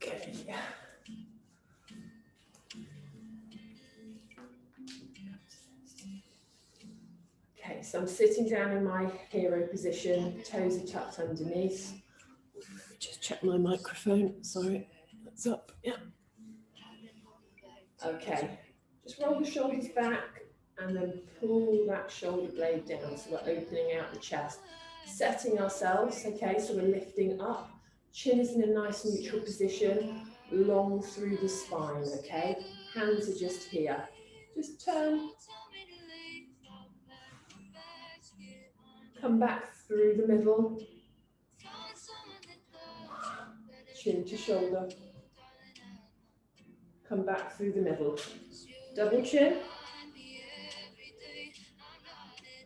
Okay. Okay, so I'm sitting down in my hero position, toes are tucked underneath. Let me just check my microphone. Sorry, that's up. Yeah. Okay, just roll the shoulders back and then pull that shoulder blade down. So we're opening out the chest, setting ourselves. Okay, so we're lifting up. Chin is in a nice neutral position, long through the spine. Okay, hands are just here. Just turn. Come back through the middle. Chin to shoulder. Come back through the middle. Double chin.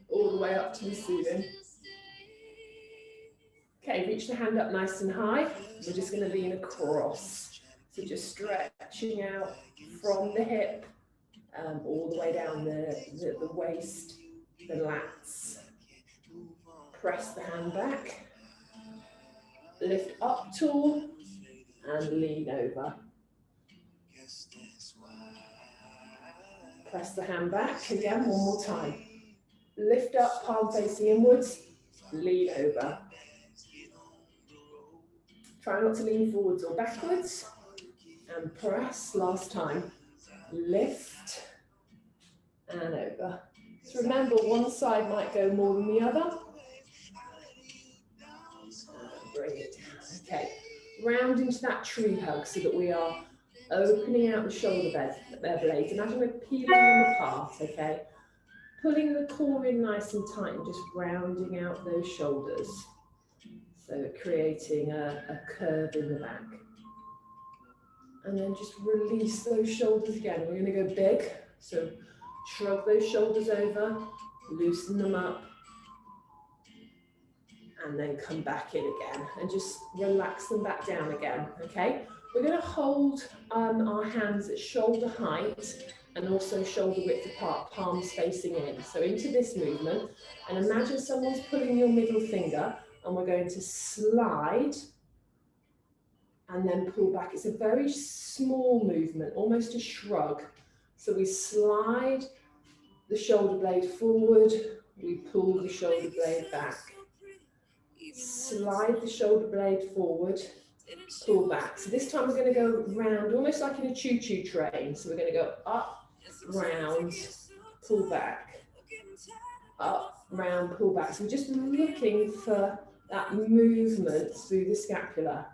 All the way up to the ceiling. Okay, reach the hand up nice and high. We're just going to lean across. So just stretching out from the hip, all the way down the waist, the lats. Press the hand back. Lift up tall and lean over. Press the hand back again, one more time. Lift up, palm facing inwards, lean over. Try not to lean forwards or backwards. And press, last time. Lift and over. So remember, one side might go more than the other. And bring it down. Okay, round into that tree hug so that we are opening out the shoulder blades. Imagine we're peeling them apart, okay? Pulling the core in nice and tight and just rounding out those shoulders. So creating a curve in the back. And then just release those shoulders again. We're going to go big. So shrug those shoulders over, loosen them up, and then come back in again. And just relax them back down again, okay? We're going to hold our hands at shoulder height and also shoulder width apart, palms facing in. So into this movement, and imagine someone's pulling your middle finger, and we're going to slide and then pull back. It's a very small movement, almost a shrug. So we slide the shoulder blade forward, we pull the shoulder blade back. Slide the shoulder blade forward, pull back. So this time we're going to go round, almost like in a choo-choo train. So we're going to go up, round, pull back. Up, round, pull back. So we're just looking for that movement through the scapula.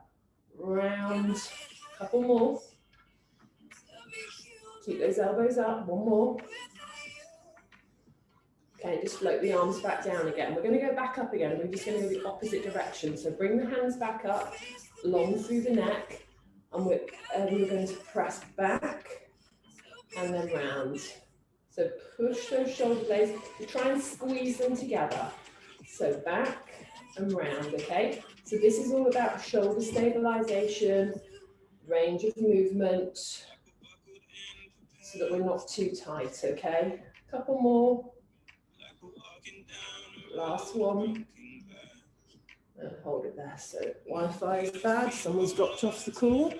Round, couple more. Keep those elbows up, one more. Okay, just float the arms back down again. We're going to go back up again. We're just going to go the opposite direction. So bring the hands back up, long through the neck, and we're going to press back and then round. So push those shoulder blades, try and squeeze them together. So back and round, okay? So this is all about shoulder stabilization, range of movement, so that we're not too tight, okay? Couple more. Last one. And hold it there. So Wi-Fi is bad. Someone's dropped off the call.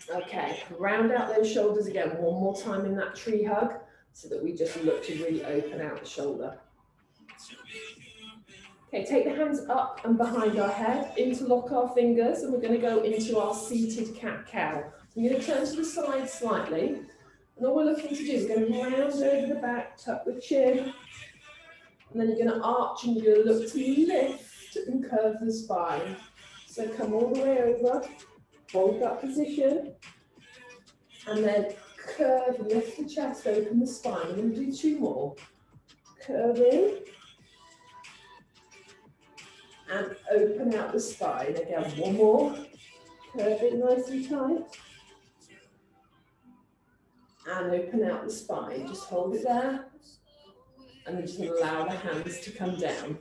Okay, round out those shoulders again. One more time in that tree hug, so that we just look to really open out the shoulder. Okay, take the hands up and behind our head, interlock our fingers, and we're going to go into our seated cat-cow. So I'm going to turn to the side slightly, and all we're looking to do is going to round over the back, tuck the chin, and then you're going to arch and you're going to look to lift and curve the spine. So come all the way over, hold that position, and then curve, lift the chest, open the spine. We're going to do two more. Curve in, and open out the spine. Again, one more. Curve it nice and tight. And open out the spine. Just hold it there. And then just allow the hands to come down.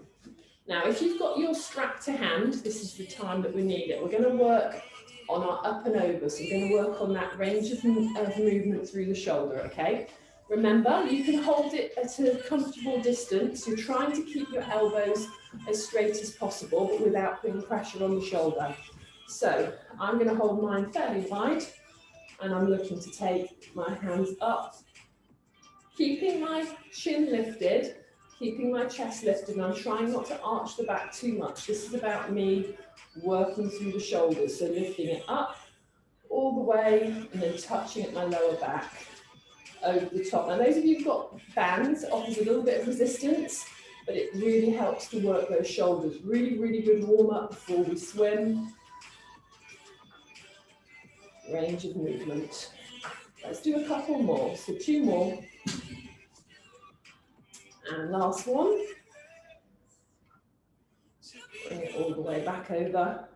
Now, if you've got your strap to hand, this is the time that we need it. We're going to work on our up and over. So we're going to work on that range of movement through the shoulder, okay? Remember, you can hold it at a comfortable distance. You're trying to keep your elbows as straight as possible, but without putting pressure on the shoulder. So I'm going to hold mine fairly wide, and I'm looking to take my hands up, keeping my chin lifted, keeping my chest lifted, and I'm trying not to arch the back too much. This is about me working through the shoulders, so lifting it up all the way, and then touching at my lower back, over the top. Now those of you who've got bands, it offers a little bit of resistance, but it really helps to work those shoulders. Really, really good warm up before we swim. Range of movement. Let's do a couple more, so 2 more. And last one. Bring it all the way back over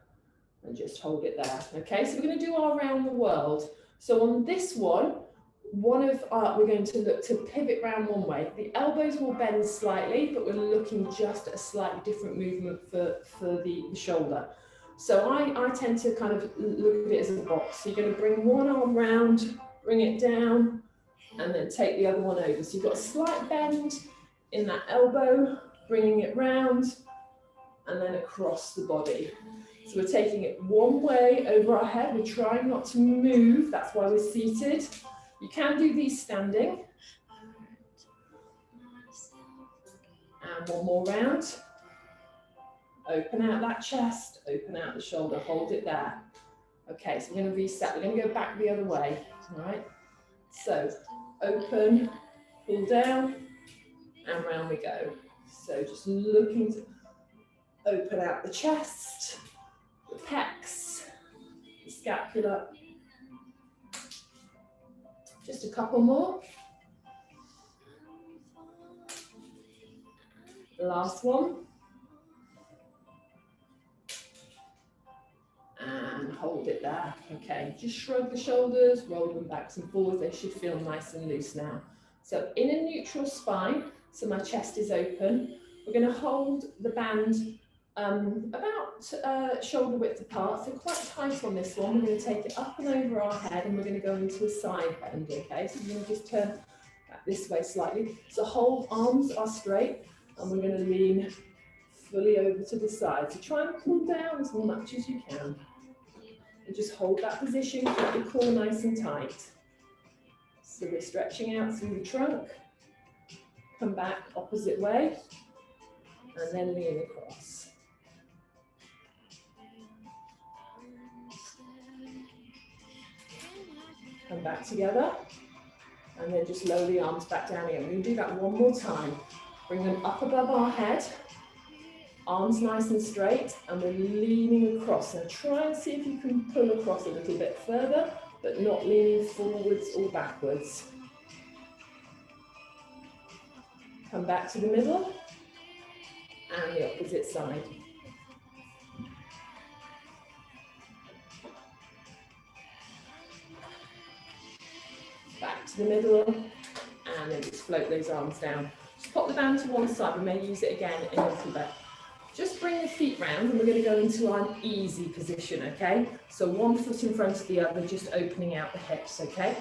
and just hold it there. Okay, so we're going to do our around the world. So on this one, we're going to look to pivot round one way. The elbows will bend slightly, but we're looking just at a slightly different movement for the shoulder. So I tend to kind of look at it as a box. So you're going to bring one arm round, bring it down, and then take the other one over. So you've got a slight bend in that elbow, bringing it round, and then across the body. So we're taking it one way over our head. We're trying not to move. That's why we're seated. You can do these standing. And one more round. Open out that chest, open out the shoulder, hold it there. Okay, so we're going to reset. We're going to go back the other way. All right. So open, pull down, and round we go. So just looking to open out the chest, the pecs, the scapula. Just a couple more. Last one. And hold it there. Okay, just shrug the shoulders, roll them back and forwards. They should feel nice and loose now. So in a neutral spine, so my chest is open. We're going to hold the band about shoulder width apart, so quite tight on this one. We're going to take it up and over our head, and we're going to go into a side bend, okay? So we're going to just turn back this way slightly. So whole arms are straight, and we're going to lean fully over to the side. So try and pull down as much as you can. And just hold that position, keep your core nice and tight. So we're stretching out through the trunk, come back opposite way, and then lean across. Come back together, and then just lower the arms back down again. We're going to do that one more time. Bring them up above our head, arms nice and straight, and we're leaning across. Now try and see if you can pull across a little bit further, but not leaning forwards or backwards. Come back to the middle, and the opposite side. Back to the middle, and then just float those arms down. Just pop the band to one side. We may use it again in a little bit. Just bring the feet round, and we're going to go into our easy position, okay? So one foot in front of the other, just opening out the hips, okay?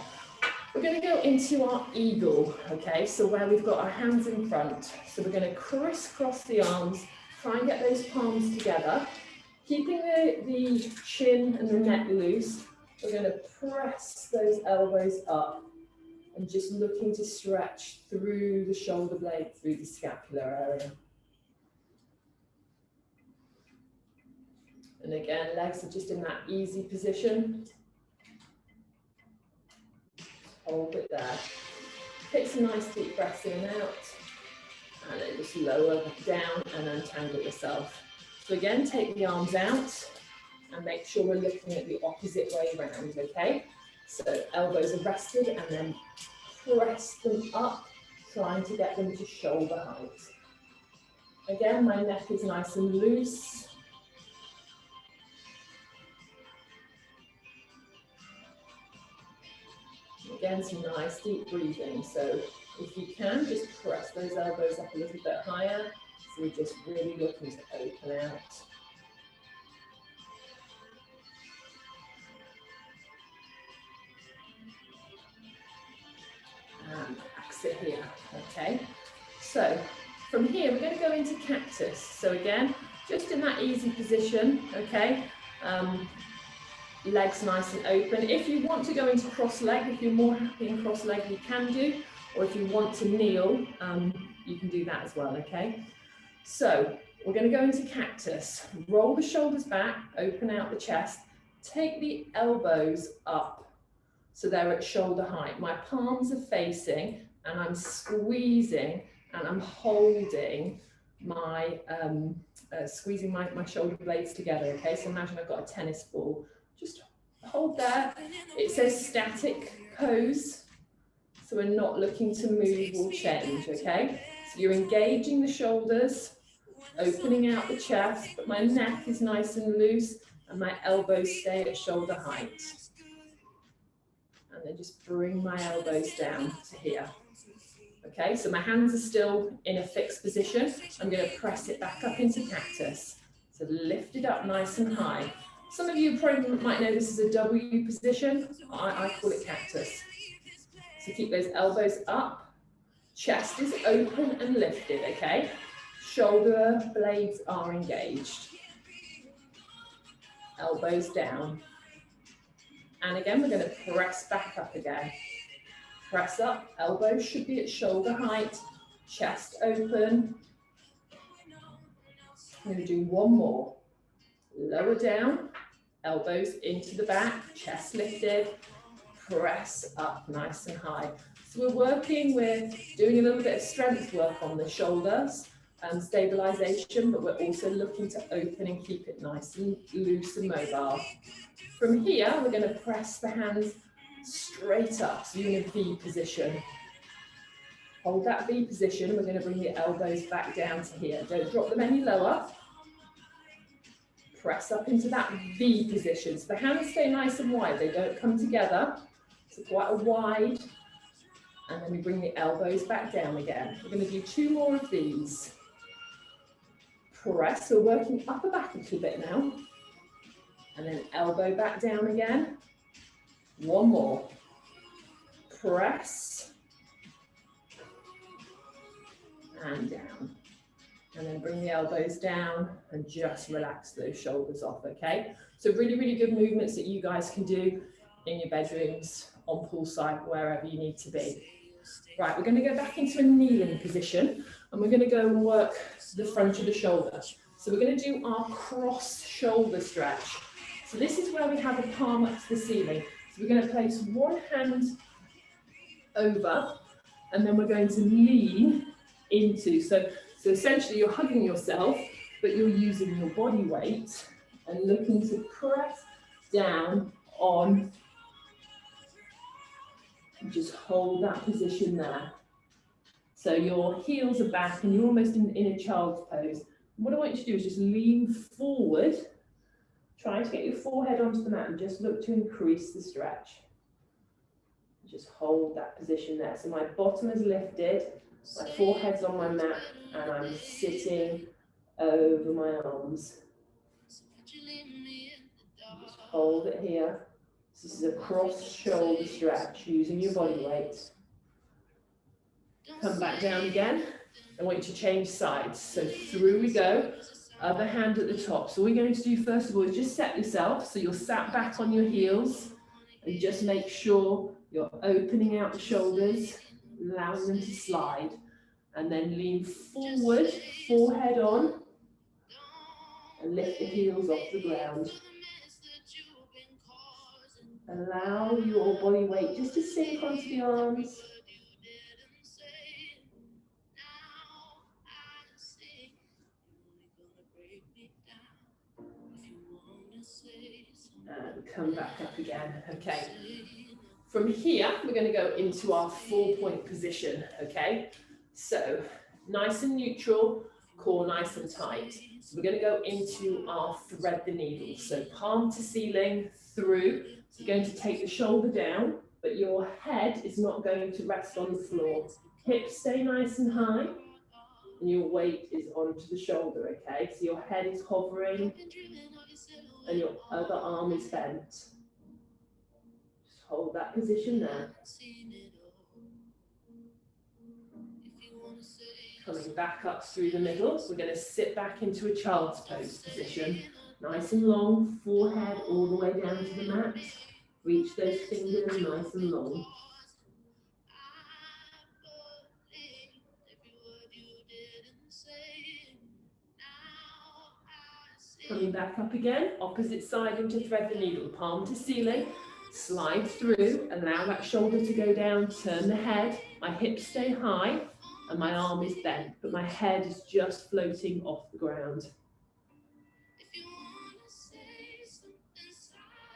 We're going to go into our eagle, okay? So where we've got our hands in front. So we're going to crisscross the arms, try and get those palms together. Keeping the chin and the neck loose, we're going to press those elbows up and just looking to stretch through the shoulder blade, through the scapular area. And again, legs are just in that easy position. Hold it there. Take some nice deep breaths in and out. And then just lower down and untangle yourself. So again, take the arms out and make sure we're looking at the opposite way around, okay? So elbows are rested, and then press them up, trying to get them to shoulder height. Again, my neck is nice and loose. Again, some nice deep breathing. So if you can, just press those elbows up a little bit higher. So we're just really looking to open out. And back. relax it here, okay? So from here, we're going to go into cactus. So again, just in that easy position, okay? Legs nice and open. If you want to go into cross leg, if you're more happy in cross leg, you can do. Or if you want to kneel, you can do that as well, okay? So we're going to go into cactus. Roll the shoulders back, open out the chest, take the elbows up so they're at shoulder height. My palms are facing and I'm squeezing and I'm holding my, squeezing my shoulder blades together, okay? So imagine I've got a tennis ball. Just hold there. It says static pose, so we're not looking to move or change, okay? So you're engaging the shoulders, opening out the chest, but my neck is nice and loose and my elbows stay at shoulder height. And then just bring my elbows down to here. Okay, so my hands are still in a fixed position. I'm going to press it back up into cactus. So lift it up nice and high. Some of you probably might know this is a W position. I call it cactus. So keep those elbows up. Chest is open and lifted, okay? Shoulder blades are engaged. Elbows down. And again, we're going to press back up again. Press up, elbows should be at shoulder height, chest open. I'm going to do one more. Lower down, elbows into the back, chest lifted, press up nice and high. So we're working with doing a little bit of strength work on the shoulders and stabilization, but we're also looking to open and keep it nice and loose and mobile. From here, we're going to press the hands straight up, so you're in a V position. Hold that V position, and we're going to bring the elbows back down to here. Don't drop them any lower. Press up into that V position. So the hands stay nice and wide, they don't come together. So quite a wide. And then we bring the elbows back down again. We're going to do two more of these. Press, so we're working upper back a little bit now. And then elbow back down again. One more. Press. And down. And then bring the elbows down and just relax those shoulders off, okay? So really, really good movements that you guys can do in your bedrooms, on poolside, wherever you need to be. Right, we're going to go back into a kneeling position and we're going to go and work the front of the shoulder. So we're going to do our cross shoulder stretch. So this is where we have a palm up to the ceiling. So we're going to place one hand over and then we're going to lean into. So essentially you're hugging yourself, but you're using your body weight and looking to press down on. Just hold that position there. So your heels are back and you're almost in a child's pose. What I want you to do is just lean forward. Try to get your forehead onto the mat and just look to increase the stretch. Just hold that position there. So my bottom is lifted, my forehead's on my mat, and I'm sitting over my arms. Just hold it here. This is a cross shoulder stretch using your body weight. Come back down again. I want you to change sides. So through we go. Other hand at the top. So what we're going to do first of all is just set yourself so you're sat back on your heels and just make sure you're opening out the shoulders, allowing them to slide, and then lean forward, forehead on, and lift the heels off the ground. Allow your body weight just to sink onto the arms. And come back up again, okay. From here, we're going to go into our 4-point position, okay. So, nice and neutral, core nice and tight. So we're going to go into our thread the needle. So palm to ceiling, through. So you're going to take the shoulder down, but your head is not going to rest on the floor. Hips stay nice and high, and your weight is onto the shoulder, okay? So your head is hovering, and your other arm is bent. Just hold that position there. Coming back up through the middle, we're going to sit back into a child's pose position. Nice and long, forehead all the way down to the mat. Reach those fingers nice and long. Coming back up again, opposite side into thread the needle, palm to ceiling. Slide through, allow that shoulder to go down, turn the head. My hips stay high and my arm is bent, but my head is just floating off the ground.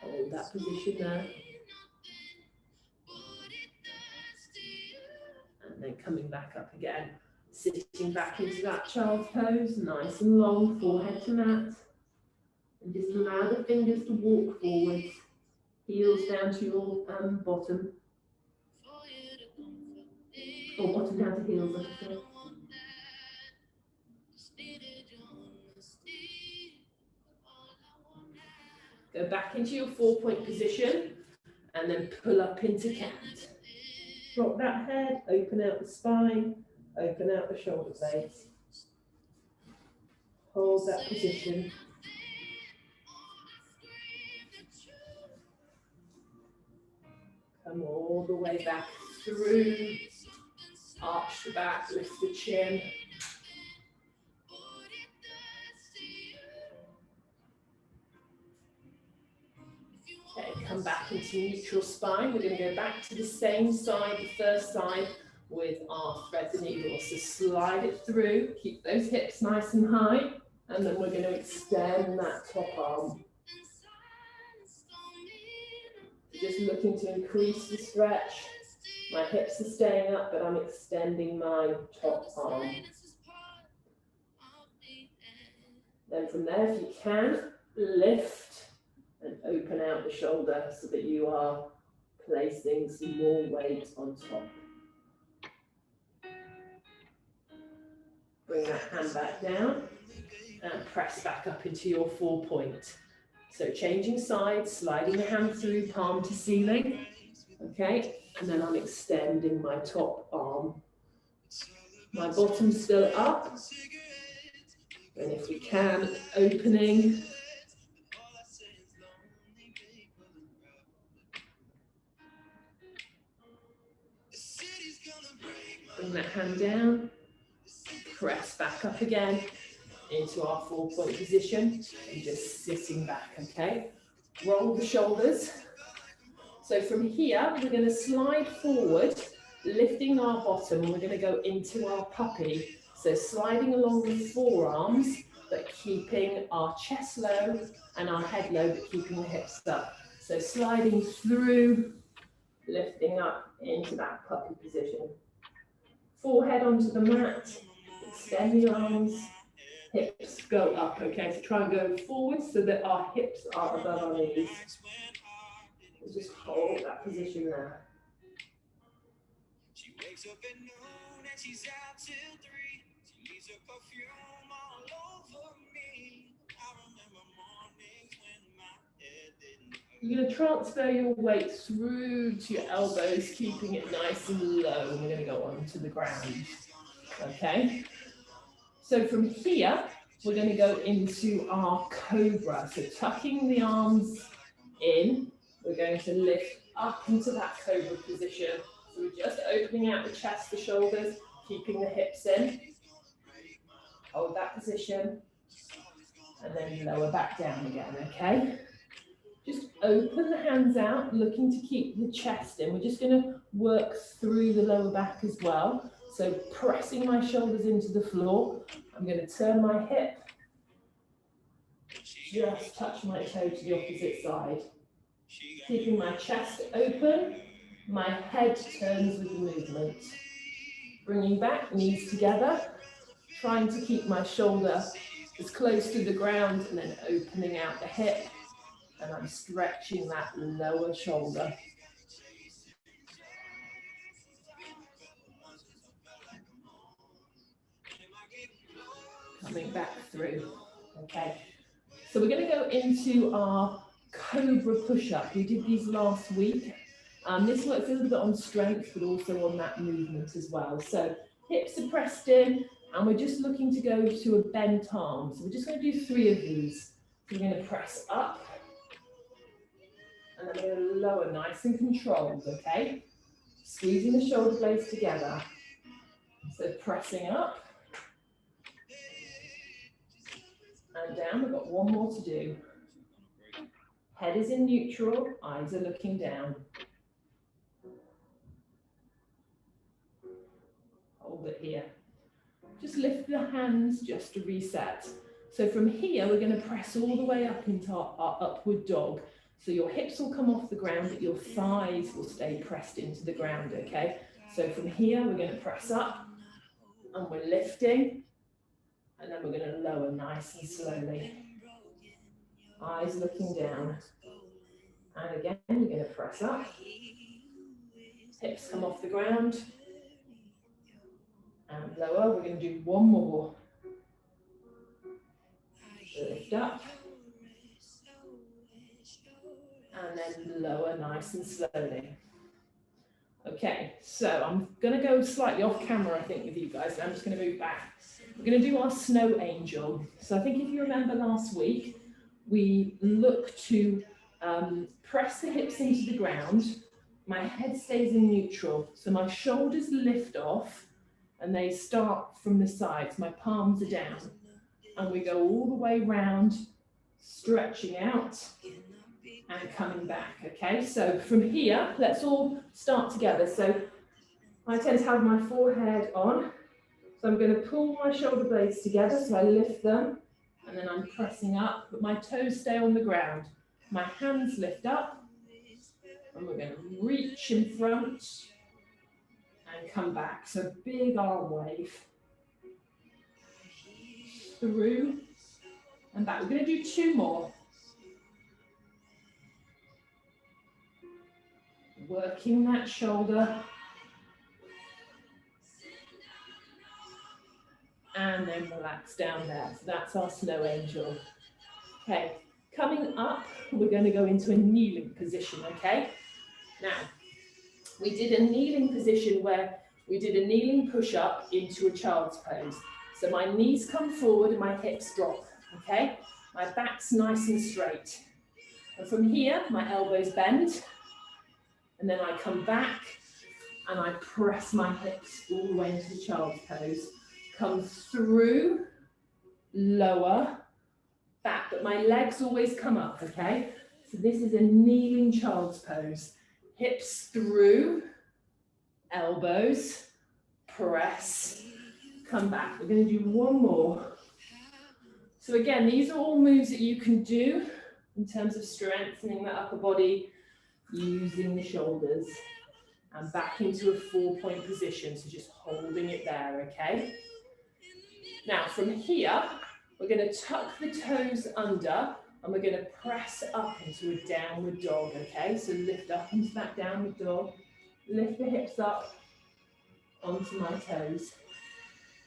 Hold that position there. And then coming back up again, sitting back into that child's pose, nice and long, forehead to mat. And just allow the fingers to walk forwards, heels down to your bottom. Or bottom down to heels, I should say. Go back into your 4-point position and then pull up into cat. Drop that head, open out the spine, open out the shoulder blades. Hold that position. Come all the way back through. Arch the back, lift the chin. Okay, come back into neutral spine. We're going to go back to the same side, the first side, with our thread the needle. So slide it through, keep those hips nice and high, and then we're going to extend that top arm. Just looking to increase the stretch. My hips are staying up, but I'm extending my top arm. Then from there, if you can, lift and open out the shoulder so that you are placing some more weight on top. Bring that hand back down and press back up into your 4-point. So changing sides, sliding the hand through, palm to ceiling. Okay, and then I'm extending my top arm. My bottom's still up. And if we can, opening. Bring that hand down. Press back up again into our 4-point position and just sitting back, okay? Roll the shoulders. So from here, we're going to slide forward, lifting our bottom, and we're going to go into our puppy. So sliding along the forearms, but keeping our chest low and our head low, but keeping the hips up. So sliding through, lifting up into that puppy position. Forehead onto the mat, extend your arms, hips go up, okay? So try and go forward so that our hips are above our knees. We'll just hold that position there. She wakes up at noon and she's out till 3. She leaves her perfume all over me. I remember mornings when my head didn't hurt. You're going to transfer your weight through to your elbows, keeping it nice and low. And we're going to go onto the ground. Okay? So from here, we're going to go into our cobra. So tucking the arms in, we're going to lift up into that cobra position. So we're just opening out the chest, the shoulders, keeping the hips in. Hold that position. And then lower back down again, okay? Just open the hands out, looking to keep the chest in. We're just going to work through the lower back as well. So pressing my shoulders into the floor. I'm going to turn my hip. Just touch my toe to the opposite side. Keeping my chest open, my head turns with the movement. Bringing back, knees together, trying to keep my shoulder as close to the ground and then opening out the hip. And I'm stretching that lower shoulder. Coming back through, okay. So we're going to go into our cobra push-up. We did these last week. This works a little bit on strength, but also on that movement as well. So hips are pressed in, And we're just looking to go to a bent arm. So we're just going to do 3 of these. We're going to press up, and then we're going to lower nice and controlled, okay? Squeezing the shoulder blades together. So pressing up, and down. We've got 1 more to do. Head is in neutral, eyes are looking down. Hold it here. Just lift the hands just to reset. So from here, we're going to press all the way up into our upward dog. So your hips will come off the ground, but your thighs will stay pressed into the ground, okay? So from here, we're going to press up, and we're lifting, and then we're going to lower nice and slowly. Eyes looking down. And again, you're going to press up. Hips come off the ground. And lower. We're going to do 1 more. Lift up. And then lower nice and slowly. Okay, so I'm going to go slightly off camera, I think, with you guys. I'm just going to move back. We're going to do our snow angel. So I think if you remember last week, we look to press the hips into the ground. My head stays in neutral. So my shoulders lift off and they start from the sides. My palms are down. And we go all the way round, stretching out and coming back. Okay, so from here, let's all start together. So I tend to have my forehead on. So I'm going to pull my shoulder blades together. So I lift them. And then I'm pressing up, but my toes stay on the ground. My hands lift up, and we're going to reach in front and come back. So big arm wave. Through and back. We're going to do 2 more. Working that shoulder. And then relax down there. So that's our snow angel. Okay, coming up, we're going to go into a kneeling position, okay? Now, we did a kneeling position where we did a kneeling push-up into a child's pose. So my knees come forward and my hips drop, okay? My back's nice and straight. And from here, my elbows bend. And then I come back and I press my hips all the way into the child's pose. Come through, lower, back, but my legs always come up, okay? So this is a kneeling child's pose. Hips through, elbows, press, come back. We're going to do 1 more. So again, these are all moves that you can do in terms of strengthening the upper body, using the shoulders, and back into a 4-point position. So just holding it there, okay? Now from here, we're going to tuck the toes under and we're going to press up into a downward dog, okay? So lift up into that downward dog, lift the hips up onto my toes.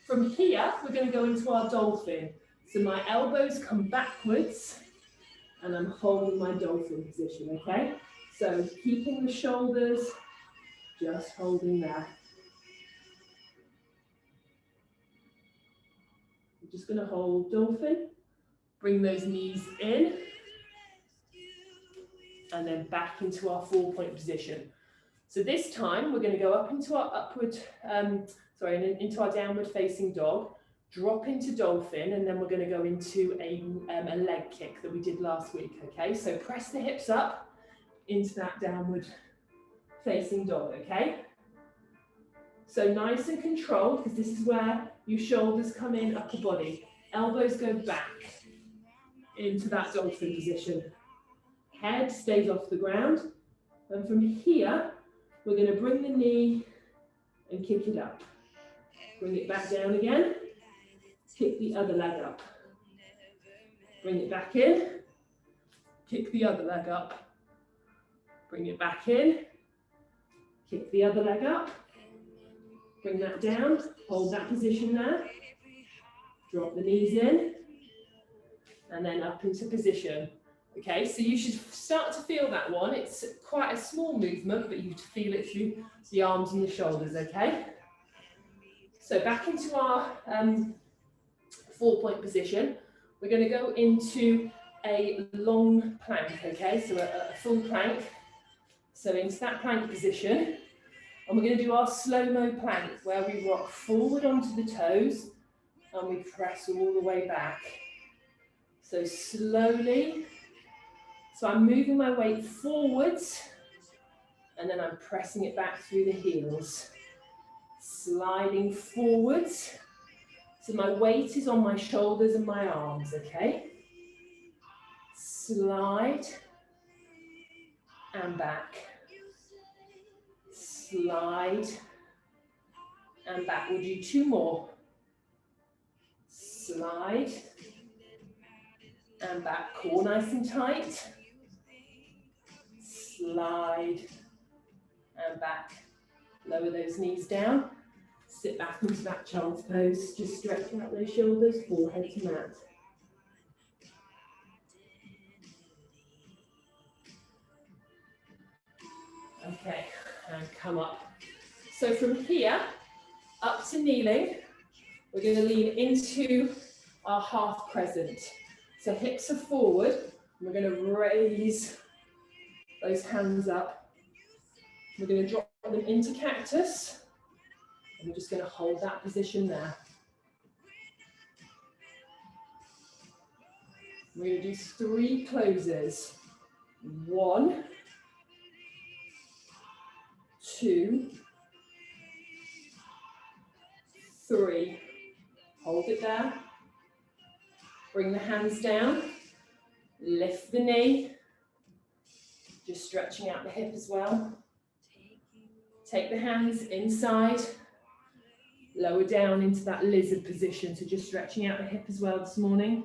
From here, we're going to go into our dolphin. So my elbows come backwards and I'm holding my dolphin position, okay? So keeping the shoulders, just holding there. We're just going to hold dolphin, bring those knees in, and then back into our 4-point position. So this time we're going to go up into our into our downward facing dog, drop into dolphin, and then we're going to go into a leg kick that we did last week, okay? So press the hips up into that downward facing dog, okay? So nice and controlled, because this is where your shoulders come in, upper body. Elbows go back into that dolphin position. Head stays off the ground. And from here, we're going to bring the knee and kick it up. Bring it back down again. Kick the other leg up. Bring it back in. Kick the other leg up. Bring it back in. Kick the other leg up. Bring that down. Hold that position there. Drop the knees in. And then up into position. Okay, so you should start to feel that one. It's quite a small movement, but you feel it through the arms and the shoulders, okay? So back into our 4-point position. We're going to go into a long plank, okay? So a full plank. So into that plank position. And we're going to do our slow-mo plank where we rock forward onto the toes and we press all the way back. So slowly. So I'm moving my weight forwards and then I'm pressing it back through the heels. Sliding forwards. So my weight is on my shoulders and my arms, okay? Slide and back. Slide and back. We'll do 2 more. Slide and back. Core nice and tight. Slide and back. Lower those knees down. Sit back into that child's pose. Just stretch out those shoulders, forehead to mat. Okay, and come up. So from here, up to kneeling, we're going to lean into our half crescent. So hips are forward. We're going to raise those hands up. We're going to drop them into cactus. And we're just going to hold that position there. We're going to do 3 closes. 1, 2, 3. Hold it there. Bring the hands down. Lift the knee. Just stretching out the hip as well. Take the hands inside. Lower down into that lizard position. So just stretching out the hip as well this morning.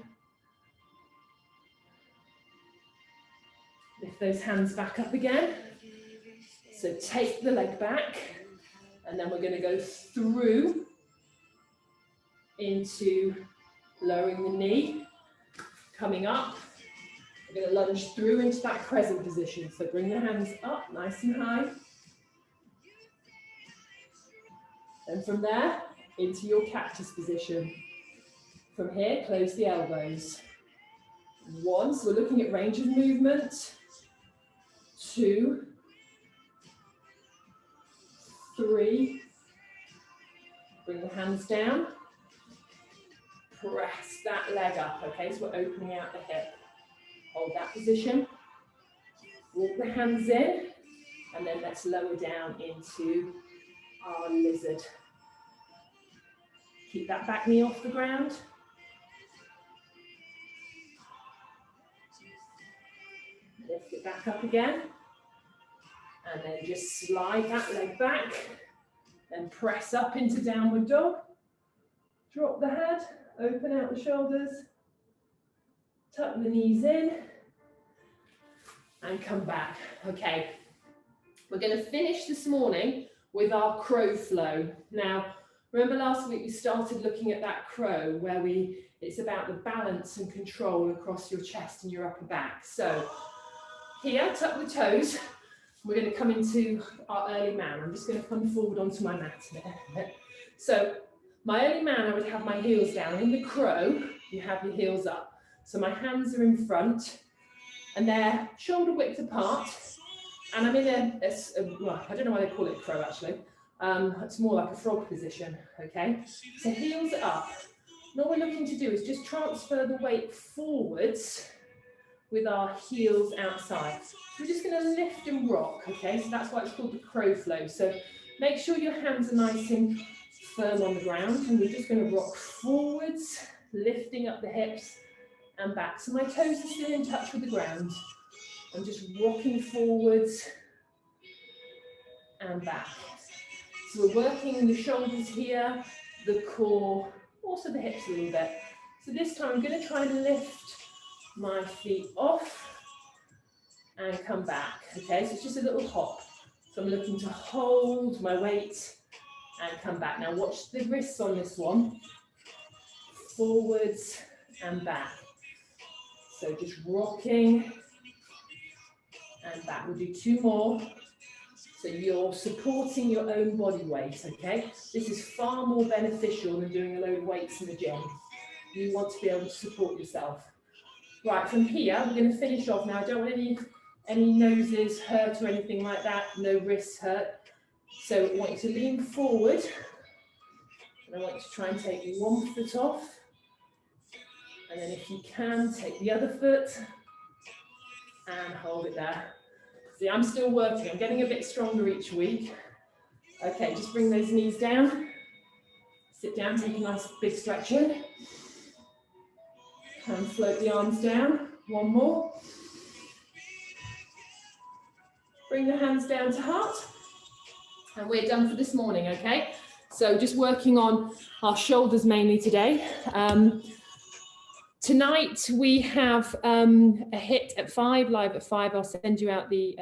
Lift those hands back up again. So take the leg back. And then we're going to go through into lowering the knee. Coming up. We're going to lunge through into that crescent position. So bring the hands up nice and high. And from there, into your cactus position. From here, close the elbows. 1, so we're looking at range of movement. 2, 3. Bring the hands down. Press that leg up, okay? So we're opening out the hip. Hold that position. Walk the hands in. And then let's lower down into our lizard. Keep that back knee off the ground. Lift it back up again. And then just slide that leg back. Then press up into downward dog. Drop the head, open out the shoulders. Tuck the knees in. And come back. Okay. We're going to finish this morning with our crow flow. Now, remember last week we started looking at that crow where it's about the balance and control across your chest and your upper back. So here, tuck the toes. We're going to come into our early man. I'm just going to come forward onto my mat a bit. So my early man, I would have my heels down. In the crow, you have your heels up. So my hands are in front and they're shoulder width apart. And I'm in well, I don't know why they call it crow actually. It's more like a frog position, okay? So heels up. And all we're looking to do is just transfer the weight forwards with our heels outside. We're just going to lift and rock, okay? So that's why it's called the crow flow. So make sure your hands are nice and firm on the ground. And we're just going to rock forwards, lifting up the hips and back. So my toes are still in touch with the ground. I'm just rocking forwards and back. So we're working the shoulders here, the core, also the hips a little bit. So this time I'm going to try and lift my feet off and come back. Okay, so it's just a little hop. So I'm looking to hold my weight and come back. Now watch the wrists on this one. Forwards and back. So just rocking and back. We'll do 2 more. So you're supporting your own body weight, okay? This is far more beneficial than doing a load of weights in the gym. You want to be able to support yourself. Right, from here, we're going to finish off now. I don't want any noses hurt or anything like that, no wrists hurt. So I want you to lean forward, and I want you to try and take one foot off. And then if you can, take the other foot and hold it there. See, I'm still working. I'm getting a bit stronger each week. Okay, just bring those knees down. Sit down, take a nice big stretch in. And float the arms down. One more. Bring the hands down to heart. And we're done for this morning, okay? So just working on our shoulders mainly today. Tonight we have a HIIT at 5, live at 5. I'll send you out the